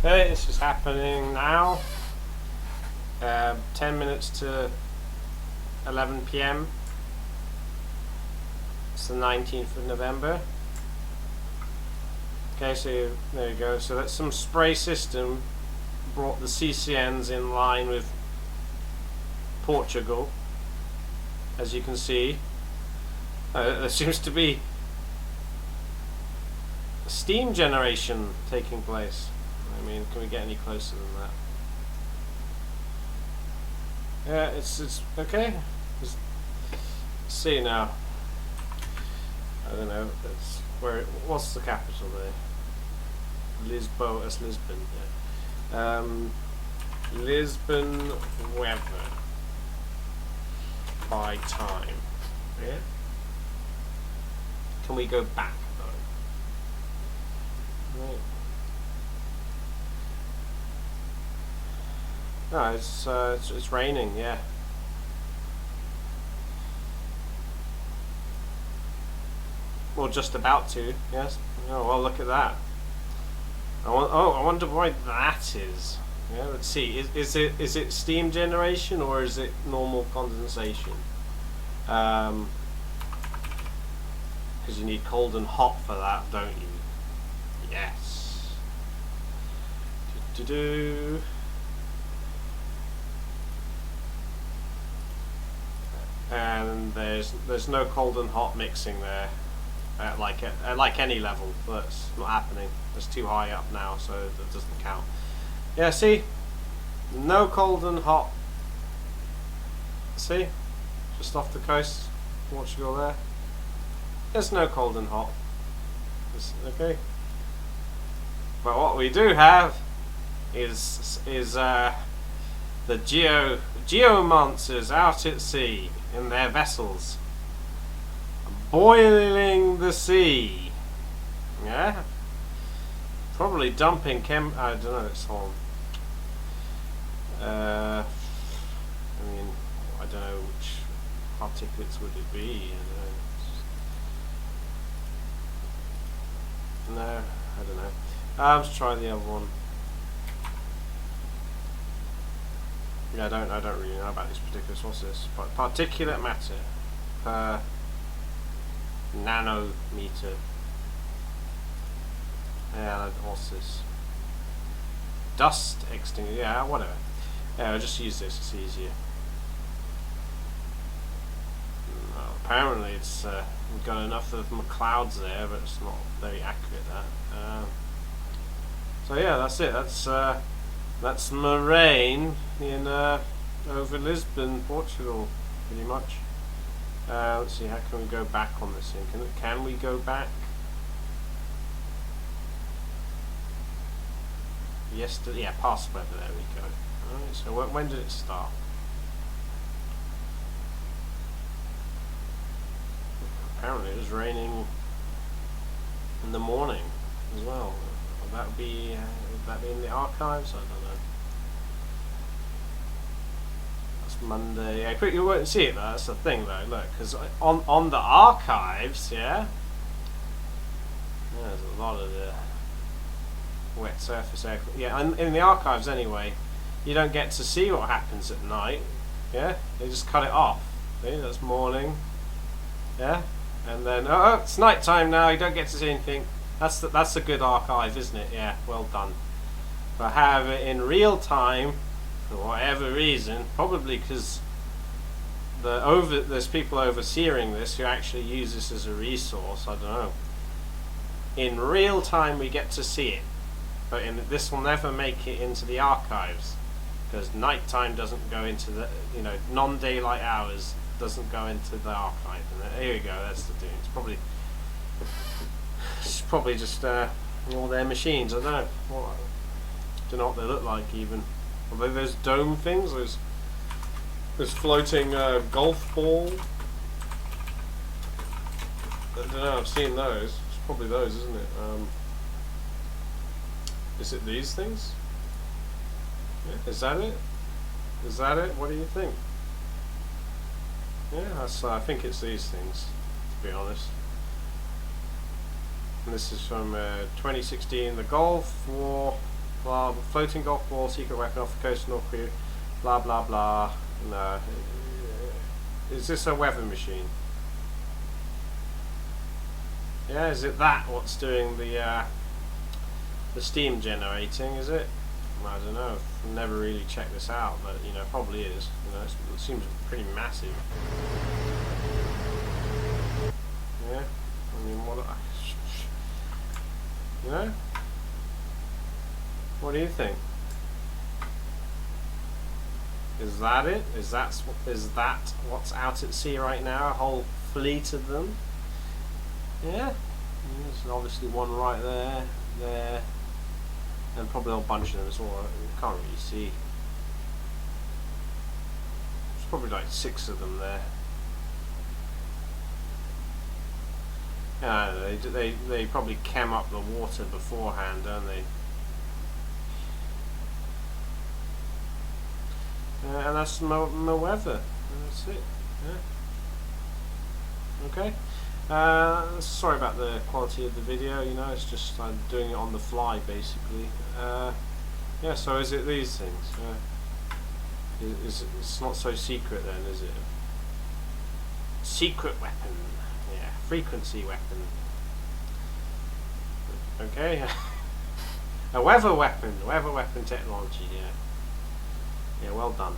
Okay, this is happening now. 10 minutes to 11 p.m. It's the 19th of November. Okay, so there you go. So that's some spray system brought the CCNs in line with Portugal. As you can see, there seems to be a steam generation taking place. I mean, can we get any closer than that? Yeah, it's okay. Let's see now. I don't know. It's where. What's the capital there? Lisboa. That's Lisbon. Yeah. Lisbon weather by time. Yeah. Can we go back though? Right. No, it's raining. Yeah. Well, just about to. Yes. Oh well, look at that. I wonder why that is. Yeah. Let's see. Is it steam generation or is it normal condensation? Because you need cold and hot for that, don't you? Yes. Do. And there's no cold and hot mixing there at like any level. That's not happening. It's too high up now, so that doesn't count. Yeah, see, no cold and hot. See, just off the coast, Portugal there. There's no cold and hot. Okay. But what we do have is the geomancers out at sea in their vessels, boiling the sea. Yeah, probably dumping I don't know. It's on. I mean, I don't know which particulates would it be. No, I don't know. Let's try the other one. Yeah, I don't really know about this particular. What's this? Particulate matter per nanometer. Yeah, what's this? Dust extinguisher. Yeah, whatever. Yeah, I'll just use this. It's easier. Well, apparently, it's got enough of my clouds there, but it's not very accurate. That. So yeah, that's it. That's Moraine in over Lisbon, Portugal, pretty much. Let's see, how can we go back on this thing? Can we go back? Yesterday, yeah, past weather. There we go. Alright, so when did it start? Apparently, it was raining in the morning as well. Would that be in the archives? I don't know. That's Monday. Yeah, you won't see it though. That's the thing though. Look, because on the archives, yeah, there's a lot of the wet surface area. Yeah, in the archives anyway, you don't get to see what happens at night. Yeah, they just cut it off. See, that's morning. Yeah, and then oh, it's night time now. You don't get to see anything. That's a good archive, isn't it? Yeah, well done. But have it in real time, for whatever reason, probably because there's people overseeing this who actually use this as a resource. I don't know. In real time, we get to see it, but this will never make it into the archives because nighttime doesn't go into the non-daylight hours doesn't go into the archive. And here we go. That's the thing. It's probably just all their machines. I don't know. Don't know what they look like even. Although those dome things, those floating golf ball. I don't know. I've seen those. It's probably those, isn't it? Is it these things? Yeah, is that it? Is that it? What do you think? Yeah, I think it's these things, to be honest. And this is from 2016, the Gulf War Well, floating golf ball, secret weapon off the coast of North Korea, blah blah blah. No. Is this a weather machine? Yeah, is it that what's doing the steam generating, is it? I don't know. I've never really checked this out, but you know, probably is. You know, it seems pretty massive. Yeah, I mean, what? You know, what do you think? Is that it? Is that what's out at sea right now? A whole fleet of them? Yeah. There's obviously one right there, and probably a whole bunch of them as well. You can't really see. There's probably like 6 of them there. Yeah, they probably cam up the water beforehand, don't they? And that's my weather. That's it. Yeah. Okay. Sorry about the quality of the video. You know, it's just I'm doing it on the fly, basically. Yeah. So is it these things? It's not so secret then, is it? Secret weapon. Yeah. Frequency weapon. Okay. A weather weapon. Weather weapon technology. Yeah. Yeah. Well done.